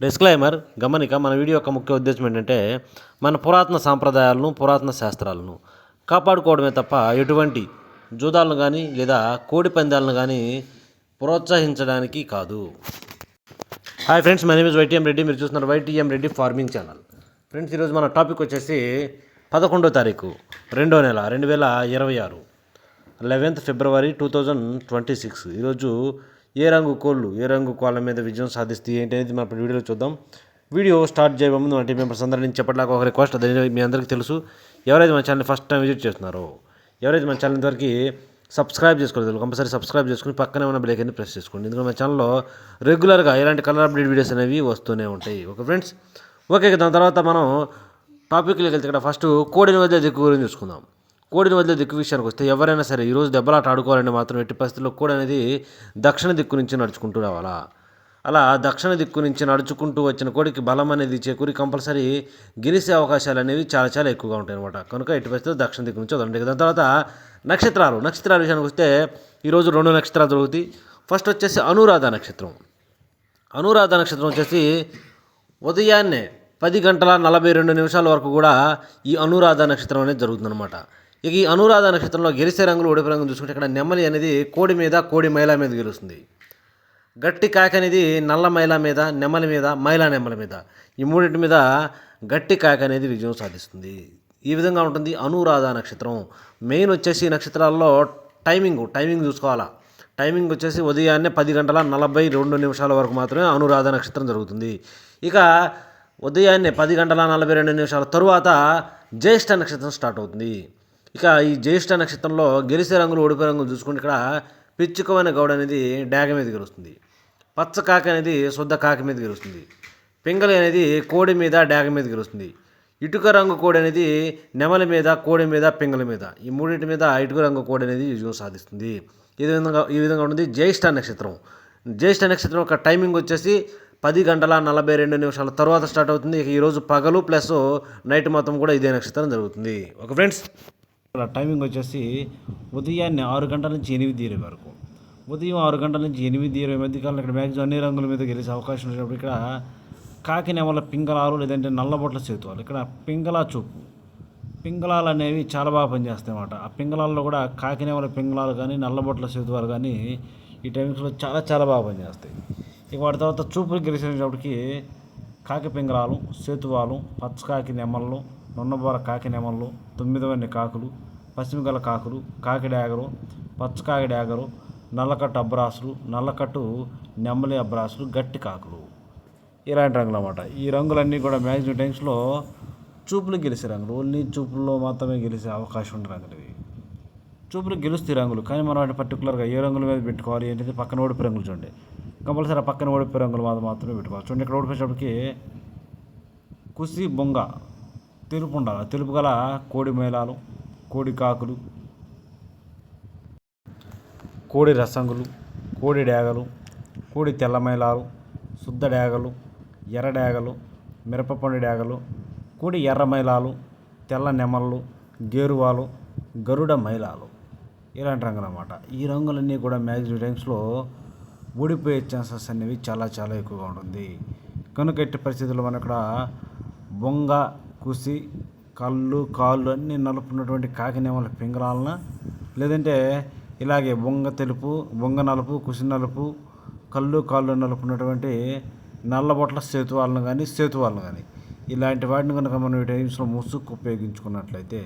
Disclaimer గమనిక మన video యొక్క ముఖ్య ఉద్దేశం ఏంటంటే మన పురాతన సాంప్రదాయాలను పురాతన శాస్త్రాలను కాపాడుకోవడమే తప్ప ఎటువంటి జూదాలను కానీ లేదా కోడి పందాలను కానీ ప్రోత్సహించడానికి కాదు. Hi friends, my name is YTM Reddy. మీరు చూస్తున్నారు YTM Reddy farming channel. Friends, ఈరోజు మన టాపిక్ వచ్చేసి 11వ తారీఖు 2వ నెల 2026 11th February 2026. ఈరోజు ఏ రంగు కోళ్ళ మీద విజయం సాధిస్తే ఏంటి అనేది మనం ఇప్పుడు వీడియోలో చూద్దాం. వీడియో స్టార్ట్ చేయబోయే ముందు మన టీం మెంబర్స్ అందరి నుంచి చెప్పట్లాగా ఒక రిక్వెస్ట్, అది మీ అందరికీ తెలుసు. ఎవరైతే మన ఛానల్ ఫస్ట్ టైం విజిట్ చేస్తున్నారో, ఎవరైతే మన ఛానల్ ఇంతవరకు సబ్స్క్రైబ్ చేసుకోలేదు, కంపల్సరీ సబ్స్క్రైబ్ చేసుకుని పక్కనే ఉన్న బెల్ ఐకాన్ని ప్రెస్ చేసుకోండి. ఎందుకంటే మన ఛానల్లో రెగ్యులర్గా ఇలాంటి కలర్ అప్డేట్ వీడియోస్ అనేవి వస్తూనే ఉంటాయి. Okay friends, okay. దాని తర్వాత మనం టాపిక్లోకి వెళ్తే ఇక్కడ ఫస్ట్ కోడిని వదిలే దిక్కు గురించి చూసుకుందాం. కోడిని వదిలే దిక్కు విషయానికి వస్తే ఎవరైనా సరే ఈరోజు దెబ్బలాట ఆడుకోవాలంటే మాత్రం ఎట్టి పరిస్థితుల్లో కోడి అనేది దక్షిణ దిక్కు నుంచి నడుచుకుంటూ రావాలా. అలా దక్షిణ దిక్కు నుంచి నడుచుకుంటూ వచ్చిన కోడికి బలం అనేది చేకూరి కంపల్సరీ గెలిచే అవకాశాలు అనేవి చాలా చాలా ఎక్కువగా ఉంటాయి అనమాట. కనుక ఎట్టి పరిస్థితుల్లో దక్షిణ దిక్కు నుంచి వదండి. దాని తర్వాత నక్షత్రాల విషయానికి వస్తే ఈరోజు 2 నక్షత్రాలు జరుగుతాయి. ఫస్ట్ వచ్చేసి అనురాధ నక్షత్రం. అనురాధ నక్షత్రం వచ్చేసి ఉదయాన్నే 10:42 వరకు కూడా ఈ అనురాధ నక్షత్రం అనేది జరుగుతుందన్నమాట. ఇక ఈ అనురాధ నక్షత్రంలో గెలిచే రంగులు ఒడిపి రంగులు చూసుకుంటే ఇక్కడ నెమలి అనేది కోడి మీద, కోడి మైల మీద గెలుస్తుంది. గట్టి కాకి అనేది నల్ల మైల మీద, నెమలి మీద, నెమలి మీద, ఈ మూడింటి మీద గట్టి కాకి అనేది విజయం సాధిస్తుంది. ఈ విధంగా ఉంటుంది అనురాధ నక్షత్రం. మెయిన్ వచ్చేసి ఈ నక్షత్రాల్లో టైమింగ్ చూసుకోవాలా. టైమింగ్ వచ్చేసి ఉదయాన్నే 10:42 వరకు మాత్రమే అనురాధ నక్షత్రం జరుగుతుంది. ఇక ఉదయాన్నే 10:42 తరువాత జ్యేష్ఠ నక్షత్రం స్టార్ట్ అవుతుంది. ఇక ఈ జ్యేష్ఠ నక్షత్రంలో గెలిచే రంగులు ఒడిపే రంగులు చూసుకుంటే ఇక్కడ పిచ్చుకమైన గౌడ అనేది డాగ మీద గెలుస్తుంది. పచ్చ కాకి అనేది శుద్ధ కాకి మీద గెలుస్తుంది. పింగళి అనేది కోడి మీద, డాగ మీద గెలుస్తుంది. ఇటుక రంగు కోడి అనేది నెమలి మీద, కోడి మీద, పింగళి మీద, ఈ మూడింటి మీద ఇటుక రంగు కోడి అనేది విజయం సాధిస్తుంది. ఈ విధంగా ఉంటుంది జ్యేష్ఠ నక్షత్రం. జ్యేష్ఠ నక్షత్రం యొక్క టైమింగ్ వచ్చేసి 10:42 తర్వాత స్టార్ట్ అవుతుంది. ఇక ఈరోజు పగలు ప్లస్ నైట్ మొత్తం కూడా ఇదే నక్షత్రం జరుగుతుంది. ఓకే ఫ్రెండ్స్, టైమింగ్ వచ్చేసి ఉదయాన్నే 6 గంటల నుంచి 8:20 వరకు. ఉదయం 6 గంటల నుంచి 8:20 మధ్య కాలంలో ఇక్కడ మ్యాక్సిమం అన్ని రంగుల మీద గెలిచే అవకాశం ఉన్నప్పుడు ఇక్కడ కాకి నెమల పింగళాలు లేదంటే నల్లబొట్ల సేతువాలు, ఇక్కడ పింగళా చూపు, పింగళాలు అనేవి చాలా బాగా పనిచేస్తాయి అన్నమాట. ఆ పింగళాల్లో కూడా కాకి నెమల పింగళాలు కానీ, నల్లబొట్ల సేతువాలు కానీ ఈ టైమింగ్స్లో చాలా చాలా బాగా పనిచేస్తాయి. ఇక వాటి తర్వాత చూపులు గెలిచేటప్పటికి కాకి పింగళాలు, సేతువాలు, పచ్చకాకి నెమళ్ళు, నున్నబోర కాకి నెమళ్ళు, 9 కాకులు, పశ్చిమగల కాకులు, కాకి డాగలు, పచ్చకాకి డాగలు, నల్లకట్టు అబ్రాసులు, నల్లకట్టు నెమ్మలి అబ్రాసులు, గట్టి కాకులు, ఇలాంటి రంగులు అన్నమాట. ఈ రంగులన్నీ కూడా మ్యాక్సిమం టైమ్స్లో చూపులు గెలిచే రంగులు. ఓన్లీ చూపుల్లో మాత్రమే గెలిచే అవకాశం ఉన్న రంగులు ఇవి. చూపులు గెలుస్తాయి రంగులు, కానీ మనం వాటి పర్టికులర్గా ఏ రంగుల మీద పెట్టుకోవాలి ఏంటంటే పక్కన ఓడిపోయే రంగులు చూడండి. కంపల్సరీ ఆ పక్కన ఓడిపోయే రంగులు మాత్రమే పెట్టుకోవాలి. చూడండి, ఇక్కడ ఓడిపోయేటప్పటికి కుసి బొంగ తెలుపు ఉండాలి. తెలుపు గల కోడి మేళాలు, కోడి కాకులు, కోడి రసంగులు, కోడి డాగలు, కోడి తెల్ల మైలాలు, శుద్ధ డాగలు, ఎర్ర డాగలు, మిరపపండు డాగలు, కోడి ఎర్ర మైలాలు, తెల్ల నెమళ్ళు, గేరువాలు, గరుడ మైలాలు, ఇలాంటి రంగులు అన్నమాట. ఈ రంగులన్నీ కూడా మ్యాక్సిమం టైమ్స్లో ఓడిపోయే ఛాన్సెస్ అనేవి చాలా చాలా ఎక్కువగా ఉంటుంది. కనుక ఎట్టి పరిస్థితుల్లో మనం ఇక్కడ బొంగ, కుసి, కాళ్ళు అన్నీ నలుపున్నటువంటి కాకి నెమల పింగళాలను, లేదంటే ఇలాగే బొంగ తెలుపు, బొంగ నలుపు, కుసి నలుపు, కాళ్ళు నలుపున్నటువంటి నల్లబొట్ల సేతువాలను కానీ ఇలాంటి వాటిని కనుక మనం ఈ టైమ్స్లో ముసుగు ఉపయోగించుకున్నట్లయితే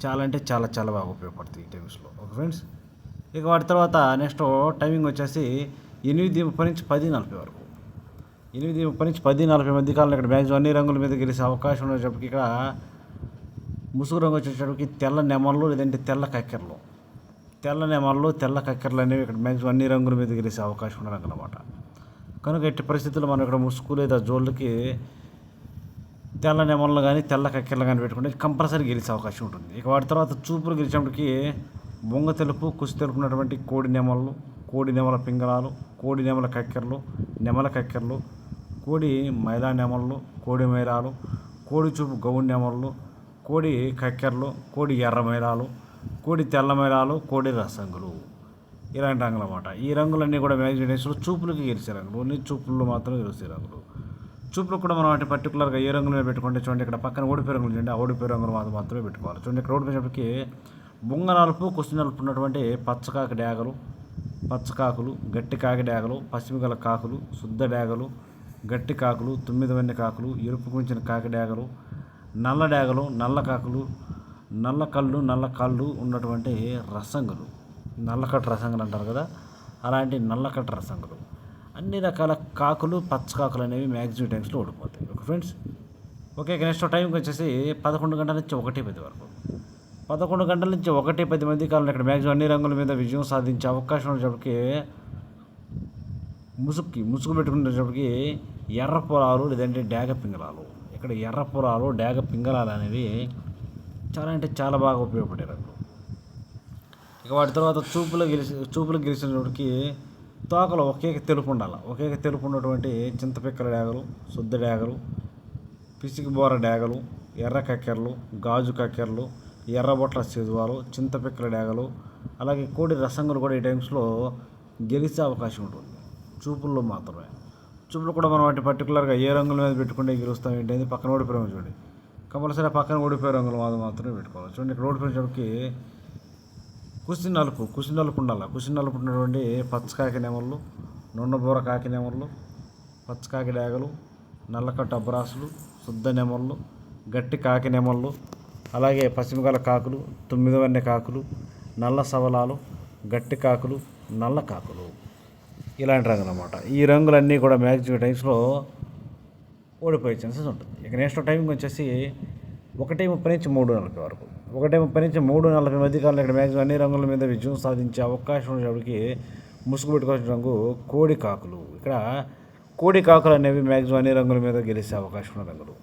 చాలా అంటే చాలా చాలా బాగా ఉపయోగపడుతుంది ఈ టైమ్స్లో. ఓకే ఫ్రెండ్స్, ఇక వాటి తర్వాత నెక్స్ట్ టైమింగ్ వచ్చేసి 8:30 నుంచి 10:40 వరకు. 8:30 నుంచి 10:40 మధ్య కాలంలో ఇక్కడ మ్యాక్సిమం అన్ని రంగుల మీద గెలిచే అవకాశం ఉండేటప్పటికి ఇక్కడ ముసుగు రంగు వచ్చేటప్పటికి తెల్ల నెమళ్ళు లేదంటే తెల్ల కక్కెరలు, తెల్ల నెమళ్ళు, తెల్ల కక్కెరలు అనేవి ఇక్కడ మ్యాక్సిమం అన్ని రంగుల మీద గెలిచే అవకాశం ఉన్న రంగు అన్నమాట. కనుక ఎట్టి పరిస్థితుల్లో మనం ఇక్కడ ముసుగు లేదా జోళ్ళకి తెల్ల నెమళ్ళు కానీ, తెల్ల కక్కెరలు కానీ పెట్టుకుంటే కంపల్సరీ గెలిచే అవకాశం ఉంటుంది. ఇక వాటి తర్వాత చూపులు గెలిచేటప్పటికి బొంగ తెలుపు, కుసి తెలుపున్నటువంటి కోడి నెమళ్ళు, కోడి నెమల పింగళాలు, కోడి నెమల కక్కెరలు, నెమల కక్కెరలు, కోడి మైలా నెమళ్ళు, కోడి మైలాలు, కోడి చూపు గౌడి నెమళ్ళు, కోడి కక్కెరలు, కోడి ఎర్ర మైలాలు, కోడి తెల్ల మైలాలు, కోడి రసంగులు, ఇలాంటి రంగులు అన్నమాట. ఈ రంగులన్నీ కూడా మ్యాక్సిమం చూపులకి గెలిచే రంగులు. ఓన్లీ చూపుల్లో మాత్రమే గెలిచే రంగులు. చూపులకు కూడా మనం వాటి పర్టికులర్గా ఏ రంగుల మీద పెట్టుకుంటే చూడండి, ఇక్కడ పక్కన ఓడిపోయే రంగులు చూడండి, ఆ ఓడిపోయే రంగులు మాత్రమే పెట్టుకోవాలి. చూడండి ఇక్కడ ఓడిపోయేటప్పటికి బొంగ నలుపు కుసి నలుపు ఉన్నటువంటి పచ్చకాకి డ్యాగలు, పచ్చకాకులు, గట్టి కాకి డ్యాగలు, పశ్చిమగల కాకులు, శుద్ధ డ్యాగలు, గట్టి కాకులు, 9 వన్నె కాకులు, ఎరుపు గుంచిన కాకి డ్యాగలు, నల్ల డ్యాగలు, నల్ల కాకులు, నల్ల కళ్ళు ఉన్నటువంటి రసంగులు, నల్లకట్ట రసంగులు అంటారు కదా, అలాంటి నల్లకట్ట రసంగులు, అన్ని రకాల కాకులు పచ్చకాకులు అనేవి మ్యాక్సిమం టైమ్స్లో ఓడిపోతాయి. ఓకే ఫ్రెండ్స్, ఓకే నెక్స్ట్ టైంకి వచ్చేసి 11 గంటల నుంచి 1:10 వరకు. 11 గంటల నుంచి 1:10 మధ్య కాలంలో ఇక్కడ మ్యాక్సిమం అన్ని రంగుల మీద విజయం సాధించే అవకాశం ఉన్నప్పటికీ ముసుగు పెట్టుకునేటప్పటికి ఎర్ర పొలాలు లేదంటే డాగ పింగళాలు, ఇక్కడ ఎర్ర పొలాలు డాగ పింగళాలు అనేవి చాలా అంటే చాలా బాగా ఉపయోగపడే రంగులు. ఇక వాటి తర్వాత చూపులు గెలిచినప్పటికి తోకలు ఒకే తెలుపు ఉండాలి. ఒకే తెలుపు ఉన్నటువంటి చింతపిక్కల డాగలు, శుద్ధ డాగలు, పిసికి బోర డాగలు, ఎర్ర కక్కెరలు, గాజు కక్కెరలు, ఎర్రబొట్ల సెదువాలు, చింతపిక్కల డాగలు, అలాగే కోడి రసంగులు కూడా ఈ టైమ్స్లో గెలిచే అవకాశం ఉంటుంది చూపుల్లో మాత్రమే. చూపులు కూడా మనం వాటి పర్టికులర్గా ఏ రంగుల మీద పెట్టుకుంటే గెలుస్తాం ఏంటంటే పక్కన ఓడిపోయే రంగులు చూడండి, కంపల్సరీ పక్కన ఓడిపోయే రంగులు మాత్రమే పెట్టుకోవాలి. చూడండి ఇక్కడ ఓడిపోయేటప్పటికి కుసి నలుపు ఉండాలి. కుసి నలుపు ఉన్నటువంటి పచ్చకాకి నెమళ్ళు, నొన్నబూర కాకి నెమళ్ళు, పచ్చకాకి డాగలు, నల్లకట్ట అబ్రాసులు, శుద్ధ నెమళ్ళు, గట్టి కాకి నెమళ్ళు, అలాగే పశ్చిమగల కాకులు, 9 వన్నె కాకులు, నల్ల సవలాలు, గట్టి కాకులు, నల్ల కాకులు, ఇలాంటి రంగులు అన్నమాట. ఈ రంగులన్నీ కూడా మ్యాక్సిమం టైమ్స్లో ఓడిపోయే ఛాన్సెస్ ఉంటుంది. ఇక నెక్స్ట్ టైమింగ్ వచ్చేసి 1:30 నుంచి 3:40 వరకు. 1:30 నుంచి 3:40 మధ్య కాలంలో ఇక్కడ మ్యాక్సిమం అన్ని రంగుల మీద విజయం సాధించే అవకాశం ఉన్నప్పటికీ ముసుగు పెట్టుకోవాల్సిన రంగు కోడి కాకులు. ఇక్కడ కోడి కాకులు అనేవి మ్యాక్సిమం అన్ని రంగుల మీద గెలిచే అవకాశం ఉన్న రంగులు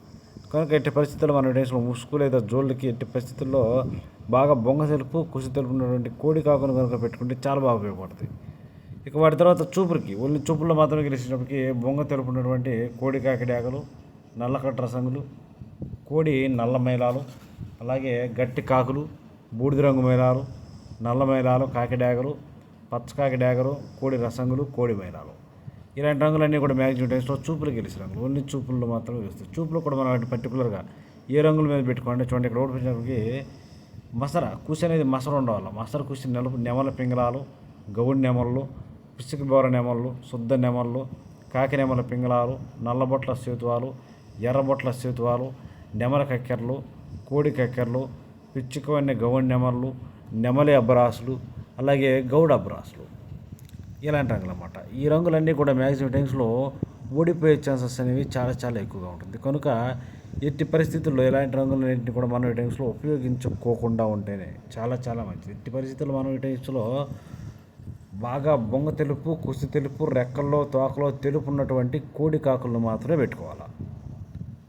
కనుక ఎట్టి పరిస్థితుల్లో మన టైమ్స్లో ముసుగు లేదా జోళ్ళకి ఎట్టి పరిస్థితుల్లో బాగా బొంగ తెలుపు కుసి తెలుపు ఉన్నటువంటి కోడి కాకును కనుక పెట్టుకుంటే చాలా బాగా ఉపయోగపడుతుంది. ఇక వాటి తర్వాత ఓన్లీ చూపుల్లో మాత్రమే గెలిచినప్పటికీ బొంగ తెలుపు ఉన్నటువంటి కోడి కాకి డ్యాగలు, నల్లకట్ట రసంగులు, కోడి నల్ల మైలాలు, అలాగే గట్టి కాకులు, బూడిద రంగు మైలాలు, నల్ల మైలాలు, కాకి డ్యాగలు, పచ్చకాకి డ్యాగలు, కోడి రసంగులు, కోడి మైలాలు, ఇలాంటి రంగులన్నీ కూడా మ్యాక్సిమం టైమ్స్లో చూపులు గెలిచే రంగులు. ఓన్లీ చూపుల్లో మాత్రమే గెలుస్తాయి. చూపులు కూడా మనం వాటి పర్టికులర్గా ఏ రంగుల మీద పెట్టుకోండి చూడండి, ఇక్కడ ఓడిపోయినప్పటికీ కుసి అనేది మసర ఉండవాలి. మసర కుసి నెమల పింగళాలు, గౌడి నెమళ్ళు, పిసికి బోర నెమళ్ళు, శుద్ధ నెమళ్ళు, కాకి నెమల పింగళాలు, నల్లబొట్ల సేతువాలు, ఎర్రబొట్ల సేతువాలు, నెమల కక్కెరలు, కోడి కక్కెరలు, పిచ్చుకవన్నీ గౌడి నెమళ్ళు, నెమలి అబ్రాసులు, అలాగే గౌడ అబ్రాసులు, ఇలాంటి రంగులు అన్నమాట. ఈ రంగులన్నీ కూడా మ్యాక్సిమం టైమ్స్లో ఓడిపోయే ఛాన్సెస్ అనేవి చాలా చాలా ఎక్కువగా ఉంటుంది. కనుక ఎట్టి పరిస్థితుల్లో ఇలాంటి రంగులన్నింటినీ కూడా మనం ఈ టైమ్స్లో ఉపయోగించుకోకుండా ఉంటేనే చాలా చాలా మంచిది. ఎట్టి పరిస్థితుల్లో మనం ఈ టైమ్స్లో బాగా బొంగ తెలుపు, కుసి తెలుపు, రెక్కల్లో తోకలో తెలుపు ఉన్నటువంటి కోడి కాకులను మాత్రమే పెట్టుకోవాలి.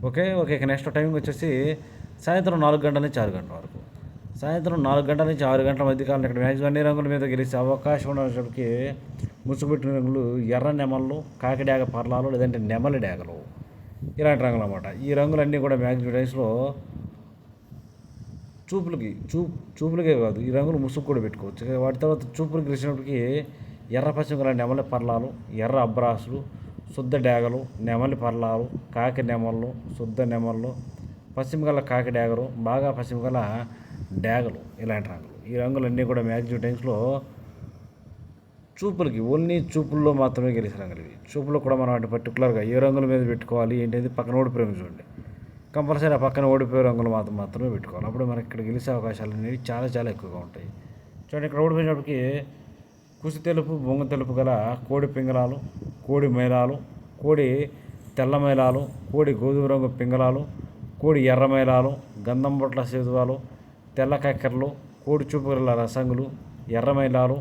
ఓకే నెక్స్ట్ టైంకి వచ్చేసి సాయంత్రం 4 గంటల నుంచి 6 గంటల వరకు. సాయంత్రం 4 గంటల నుంచి 6 గంటల మధ్య కాలంలో ఇక్కడ మ్యాక్సిమం అన్ని రంగుల మీద గెలిచే అవకాశం ఉన్నప్పటికీ ముసుగుపెట్టిన రంగులు ఎర్ర నెమళ్ళు, కాకి డ్యాగ పర్లాలు, లేదంటే నెమలి డ్యాగలు, ఇలాంటి రంగులు అన్నమాట. ఈ రంగులన్నీ కూడా మ్యాక్సిమం టైమ్స్లో చూపులకే కాదు ఈ రంగులు ముసుగు కూడా పెట్టుకోవచ్చు. వాటి తర్వాత చూపులు గెలిచినప్పటికీ ఎర్ర పశ్చిమ నెమలి పర్లాలు, ఎర్ర అబ్రాసులు, శుద్ధ డ్యాగలు, నెమలి పర్లాలు, కాకి నెమళ్ళు, శుద్ధ నెమళ్ళు, పశ్చిమగల కాకి డ్యాగలు, బాగా పశ్చిమగల డ్యాగలు, ఇలాంటి రంగులు. ఈ రంగులన్నీ కూడా మ్యాక్సిమం టైమ్స్లో ఓన్లీ చూపుల్లో మాత్రమే గెలిచే రంగులు ఇవి. చూపులో కూడా మనం వాటి పర్టికులర్గా ఏ రంగుల మీద పెట్టుకోవాలి ఏంటంటే పక్కన ఓడిపోయే రంగు చూడండి, కంపల్సరీ ఆ పక్కన ఓడిపోయే రంగులు మాత్రమే పెట్టుకోవాలి. అప్పుడు మనకి ఇక్కడ గెలిచే అవకాశాలు అనేవి చాలా చాలా ఎక్కువగా ఉంటాయి. చూడండి ఇక్కడ ఓడిపోయినప్పటికీ కుసి తెలుపు, బొంగ తెలుపు గల కోడి పింగళాలు, కోడి మైలాలు, కోడి తెల్ల మైలాలు, కోడి గోధుమ రంగు పింగళాలు, కోడి ఎర్ర మైలాలు, గంధం బొట్ల సేతువాలు, తెల్ల కక్కెరలు, కోడి చూపు గల రసంగులు, ఎర్ర మైలాలు,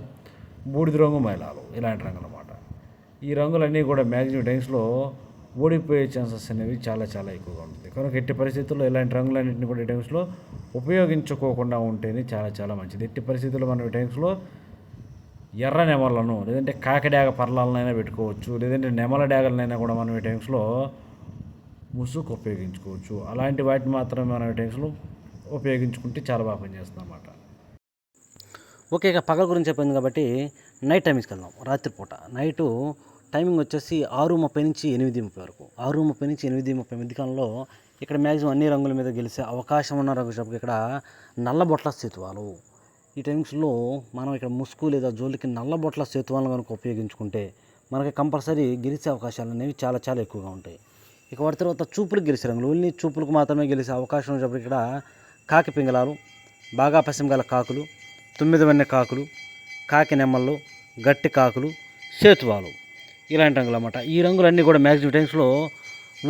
బూడిద రంగు మైలాలు, ఇలాంటి రంగులు అన్నమాట. ఈ రంగులన్నీ కూడా మ్యాక్సిమం టైమ్స్లో ఓడిపోయే ఛాన్సెస్ అనేవి చాలా చాలా ఎక్కువగా ఉంటుంది. కనుక ఎట్టి పరిస్థితుల్లో ఇలాంటి రంగులన్నింటినీ కూడా ఈ టైమ్స్లో ఉపయోగించుకోకుండా ఉంటేనే చాలా చాలా మంచిది. ఎట్టి పరిస్థితుల్లో మనం ఈ టైమ్స్లో ఎర్ర నెమలను లేదంటే కాకి డ్యాగ పర్లాలనైనా పెట్టుకోవచ్చు, లేదంటే నెమల డ్యాగలనైనా కూడా మనం ఈ టైమ్స్లో ముసుగు ఉపయోగించుకోవచ్చు. అలాంటి వాటిని మాత్రమే మనం ఈ టైమ్స్లో ఉపయోగించుకుంటే చాలా బాగా పనిచేస్తుంది అన్నమాట. ఓకే, ఇక పగల గురించి చెప్పింది కాబట్టి నైట్ టైం తీసుకెళ్దాం. రాత్రిపూట నైటు టైమింగ్ వచ్చేసి 6:30 నుంచి 8:30 వరకు. 6:30 నుంచి 8:30 మధ్యకాలంలో ఇక్కడ మ్యాక్సిమం అన్ని రంగుల మీద గెలిచే అవకాశం ఉన్న రంగు షాప్కి ఇక్కడ నల్లబొట్ల సేతువాలు. ఈ టైమ్స్లో మనం ఇక్కడ ముసుగు లేదా జోలికి నల్లబొట్ల సేతువాలను కనుక ఉపయోగించుకుంటే మనకి కంపల్సరీ గెలిచే అవకాశాలు అనేవి చాలా చాలా ఎక్కువగా ఉంటాయి. ఇక వాటి తర్వాత చూపులకు గెలిచే రంగులు, ఓన్లీ చూపులకు మాత్రమే గెలిచే అవకాశం ఉన్నప్పుడు ఇక్కడ కాకి పింగళాలు, బాగా పసిమ గల కాకులు, 9 వన్నె కాకులు, కాకి నెమ్మళ్ళు, గట్టి కాకులు, సేతువాలు ఇలాంటి రంగులు అన్నమాట. ఈ రంగులన్నీ కూడా మ్యాక్సిమం టైమ్స్లో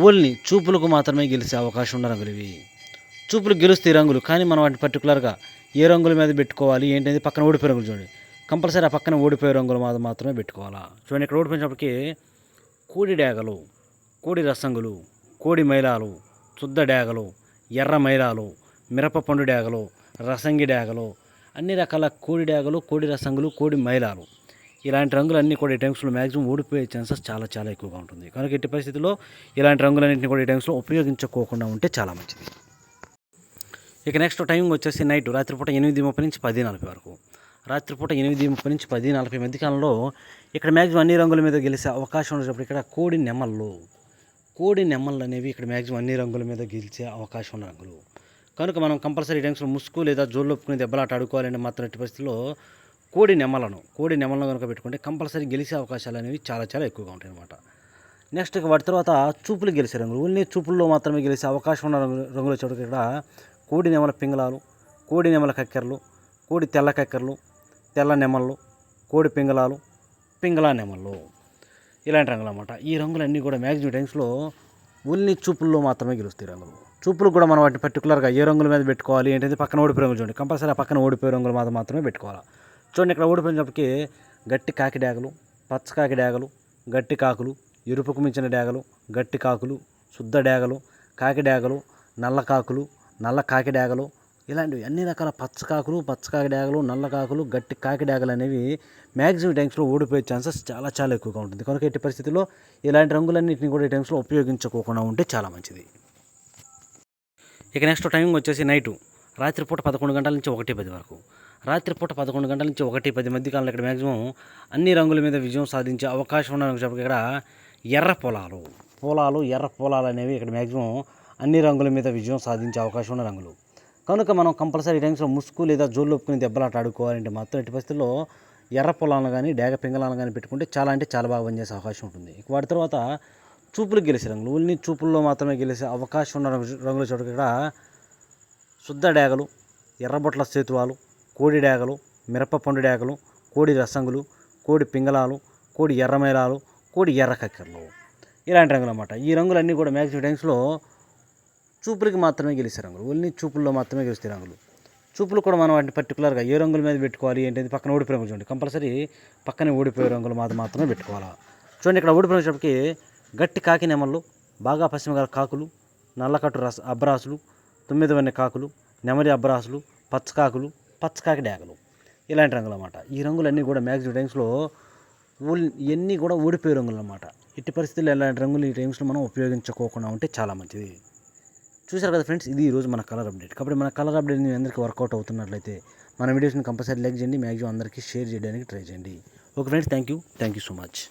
ఓన్లీ చూపులకు మాత్రమే గెలిచే అవకాశం ఉన్న రంగులు ఇవి. చూపులకు గెలుస్తాయి రంగులు, కానీ మనం వాటిని పర్టికులర్గా ఏ రంగుల మీద పెట్టుకోవాలి ఏంటనేది పక్కన ఓడిపోయే రంగులు చూడండి. కంపల్సరీ ఆ పక్కన ఓడిపోయే రంగుల మీద మాత్రమే పెట్టుకోవాలా. చూడండి ఇక్కడ ఓడిపోయినప్పటికీ కోడి డేగలు, కోడి రసంగులు, కోడి మైలాలు, చుద్ద డేగలు, ఎర్ర మైలాలు, మిరప పండు డేగలు, రసంగి డేగలు, అన్ని రకాల కోడి డేగలు, కోడి రసంగులు, కోడి మైలాలు ఇలాంటి రంగులన్నీ కూడా ఈ టైమ్స్లో మ్యాక్సిమం ఓడిపోయే ఛాన్సెస్ చాలా చాలా ఎక్కువగా ఉంటుంది. కనుక ఎట్టి పరిస్థితుల్లో ఇలాంటి రంగులన్నింటినీ కూడా ఈ టైమ్స్లో ఉపయోగించుకోకుండా ఉంటే చాలా మంచిది. ఇక నెక్స్ట్ టైమింగ్ వచ్చేసి నైట్ రాత్రిపూట 8:30 నుంచి 10:40 వరకు. రాత్రిపూట 8:30 నుంచి 10:40 మధ్యకాలంలో ఇక్కడ మ్యాక్సిమం అన్ని రంగుల మీద గెలిచే అవకాశం ఉన్నప్పుడు ఇక్కడ కోడి నెమ్మళ్ళు. కోడి నెమ్మళ్ళు అనేవి ఇక్కడ మ్యాక్సిమం అన్ని రంగుల మీద గెలిచే అవకాశం ఉన్న రంగులు. కనుక మనం కంపల్సరీ టైమ్స్లో ముసుగు లేదా జోళ్ళొప్పుకుని దెబ్బలాట ఆడుకోవాలంటే మాత్రం ఎట్టి పరిస్థితుల్లో కోడి నెమ్మలను కనుక పెట్టుకుంటే కంపల్సరీ గెలిచే అవకాశాలు అనేవి చాలా చాలా ఎక్కువగా ఉంటాయి అన్నమాట. నెక్స్ట్ ఇక వాటి తర్వాత చూపులు గెలిచే రంగులు, ఓన్లీ చూపుల్లో మాత్రమే గెలిచే అవకాశం ఉన్న రంగుల చోటుకి ఇక్కడ కోడి నెమల పింగళాలు, కోడి నెమల కక్కెరలు, కోడి తెల్ల కక్కెరలు, తెల్ల నెమళ్ళు, కోడి పింగళాలు, పింగళా నెమళ్ళు ఇలాంటి రంగులు అన్నమాట. ఈ రంగులన్నీ కూడా మ్యాక్సిమం టైమ్స్లో ఓన్లీ చూపుల్లో మాత్రమే గెలుస్తాయి రంగులు. చూపులు కూడా మనం వాటిని పర్టికులర్గా ఏ రంగుల మీద పెట్టుకోవాలి ఏంటంటే పక్కన ఓడిపోయే రంగులు చూడండి. కంపల్సరీ ఆ పక్కన ఓడిపోయే రంగుల మీద మాత్రమే పెట్టుకోవాలి. చూడండి ఇక్కడ ఓడిపోయినప్పటికీ గట్టి కాకి డేగలు, పచ్చ కాకి డేగలు, గట్టి కాకులు, ఎరుపుకు మించిన డేగలు, గట్టి కాకులు, శుద్ధ డేగలు, కాకి డేగలు, నల్ల కాకులు, నల్ల కాకి డేగలు ఇలాంటివి అన్ని రకాల పచ్చకాకులు, పచ్చకాకి డేగలు, నల్ల కాకులు, గట్టి కాకి డేగలు అనేవి మ్యాక్సిమం టైమ్స్లో ఓడిపోయే ఛాన్సెస్ చాలా చాలా ఎక్కువగా ఉంటుంది. కనుక ఎట్టి పరిస్థితుల్లో ఇలాంటి రంగులన్నింటినీ కూడా ఈ టైమ్స్లో ఉపయోగించుకోకుండా ఉంటే చాలా మంచిది. ఇక నెక్స్ట్ టైమింగ్ వచ్చేసి నైటు రాత్రిపూట 11 గంటల నుంచి 1:10 వరకు. రాత్రిపూట 11 గంటల నుంచి 1:10 మధ్య కాలంలో ఇక్కడ మ్యాక్సిమం అన్ని రంగుల మీద విజయం సాధించే అవకాశం ఉన్న ఇక్కడ ఎర్ర పొలాలు, ఎర్ర పొలాలు అనేవి ఇక్కడ మ్యాక్సిమం అన్ని రంగుల మీద విజయం సాధించే అవకాశం ఉన్న రంగులు. కనుక మనం కంపల్సరీ టైమ్స్లో ముసుగు లేదా జోళ్ళొప్పుకుని దెబ్బలాట ఆడుకోవాలంటే మాత్రం ఎట్టి పరిస్థితుల్లో ఎర్ర పొలాలను కానీ డేగ పింగళాలను కానీ పెట్టుకుంటే చాలా అంటే చాలా బాగా పనిచేసే అవకాశం ఉంటుంది. ఇక వాటి తర్వాత చూపులకు గెలిచే రంగులు, ఓన్లీ చూపుల్లో మాత్రమే గెలిచే అవకాశం ఉన్న రంగుల చోటు ఇక్కడ శుద్ధ డేగలు, ఎర్రబొట్ల సేతువాలు, కోడి డేగలు, మిరప పండు డేగలు, కోడి రసంగులు, కోడి పింగళాలు, కోడి ఎర్రమైలాలు, కోడి ఎర్ర కక్కెరలు ఇలాంటి రంగులు అన్నమాట. ఈ రంగులన్నీ కూడా మ్యాక్సిమం టైమ్స్లో చూపులకి మాత్రమే గెలిచే రంగులు, ఓన్లీ చూపుల్లో మాత్రమే గెలిచే రంగులు. చూపులు కూడా మనం వాటిని పర్టికులర్గా ఏ రంగుల మీద పెట్టుకోవాలి ఏంటంటే పక్కన ఓడిపోయే రంగులు చూడండి. కంపల్సరీ పక్కనే ఓడిపోయే రంగులు మాత్రమే పెట్టుకోవాలి. చూడండి ఇక్కడ ఓడిపోయినప్పటికీ గట్టి కాకి నెమళ్ళు, బాగా పశ్చిమ గల కాకులు, నల్లకట్టు అబ్బరాసులు, 9 వన్నె కాకులు, నెమలి అబ్బరాసులు, పచ్చకాకులు, పచ్చకాకి డేగలు ఇలాంటి రంగులు అన్నమాట. ఈ రంగులన్నీ కూడా మ్యాక్సిమం టైమ్స్లో ఇవన్నీ కూడా ఓడిపోయే రంగులు అన్నమాట. ఎట్టి పరిస్థితుల్లో ఇలాంటి రంగులు ఈ టైమ్స్లో మనం ఉపయోగించుకోకుండా ఉంటే చాలా మంచిది. చూశారు కదా ఫ్రెండ్స్, ఇది ఈరోజు మన కలర్ అప్డేట్. కాబట్టి మన కలర్ అప్డేట్ మీ అందరికీ వర్కౌట్ అవుతున్నట్లయితే మన వీడియోస్ని కంపల్సరీ లైక్ చేయండి, మ్యాక్సిమం అందరికీ షేర్ చేయడానికి ట్రై చేయండి. Okay friends, thank you so much.